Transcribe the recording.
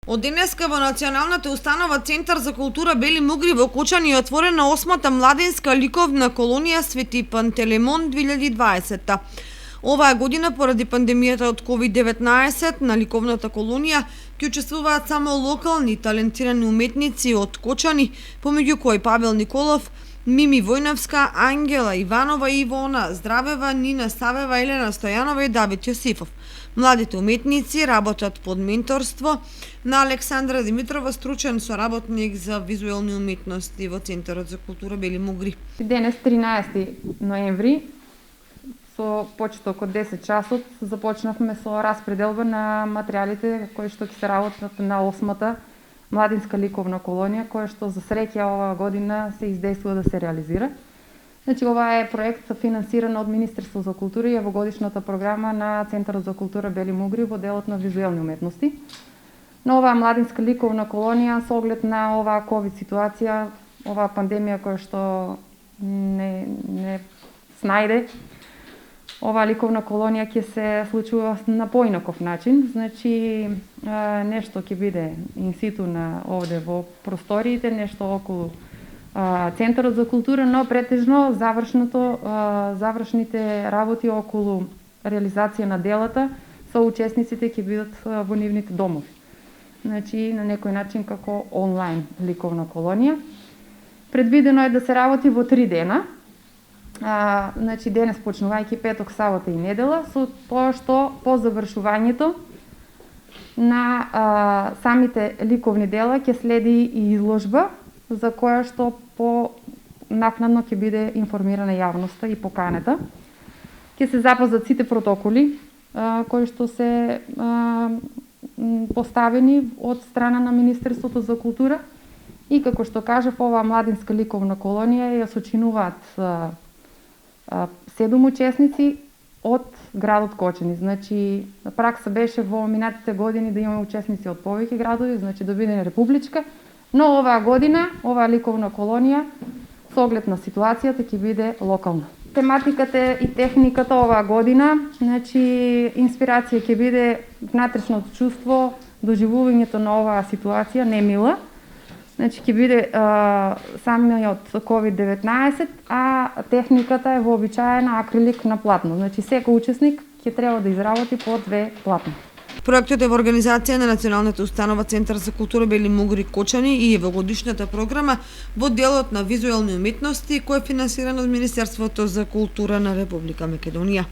Од денеска во Националната установа Центар за култура Бели Мугри во Кочани е отворена 8-та младинска ликовна колонија Свети Пантелеймон 2020. Оваа година поради пандемијата од COVID-19 на ликовната колонија ќе учествуваат само локални талентирани уметници од Кочани, помеѓу кои Павел Николов, Мими Војнавска, Ангела Иванова, Ивона Здравева, Нина Савева, Елена Стојанова и Давид Јосифов. Младите уметници работат под менторство на Александра Димитрова, стручен соработник за визуелни уметности во Центарот за култура Бели Мугри. Денес 13 ноември со почеток од 10 часот започнавме со распределба на материјалите кои што ќе се работат на 8-та младинска ликовна колонија, која што за среќа оваа година се издействува да се реализира. Значи, ова е проект финансиран од Министерство за култура и евогодишната програма на Центарот за култура Бели Мугри во делот на визуелни уметности. Но оваа младинска ликовна колонија со оглед на оваа ковид ситуација, оваа пандемија која што не снајде, оваа ликовна колонија ќе се случува на поинаков начин. Значи, нешто ќе биде инситу на овде во просториите, нешто околу Центарот за култура, но претежно завршните работи околу реализација на делата со учесниците ќе бидат во нивните домови. Значи, на некој начин како онлайн ликовна колонија. Предвидено е да се работи во 3 дена. Значи, денес почнувајќи петок, сабота и недела, со тоа што по завршувањето на самите ликовни дела ќе следи и изложба за која што по накнадно ќе биде информирана јавноста и поканета. Ќе се запазат сите протоколи кои што се поставени од страна на Министерството за култура и како што кажав, оваа младинска ликовна колонија ја сочинуваат 7 учесници од градот Кочани. Значи, пракса беше во минатите години да имаме учесници од повеќе градови, значи да биде републичка, но оваа година, оваа ликовна колонија, со оглед на ситуацијата, ќе биде локална. Тематиката и техниката оваа година, значи, инспирација ќе биде внатрешното чувство, доживувањето на оваа ситуација, немила. Значи, ќе биде самиот COVID-19, а техниката е вообичаена акрилик на платно. Значи, секој учесник ќе треба да изработи по 2 платна. Проектот е во организација на Националната установа Центар за култура Бели Мугри Кочани и евогодишната програма во делот на визуелни уметности, кој е финансиран од Министерството за култура на Република Македонија.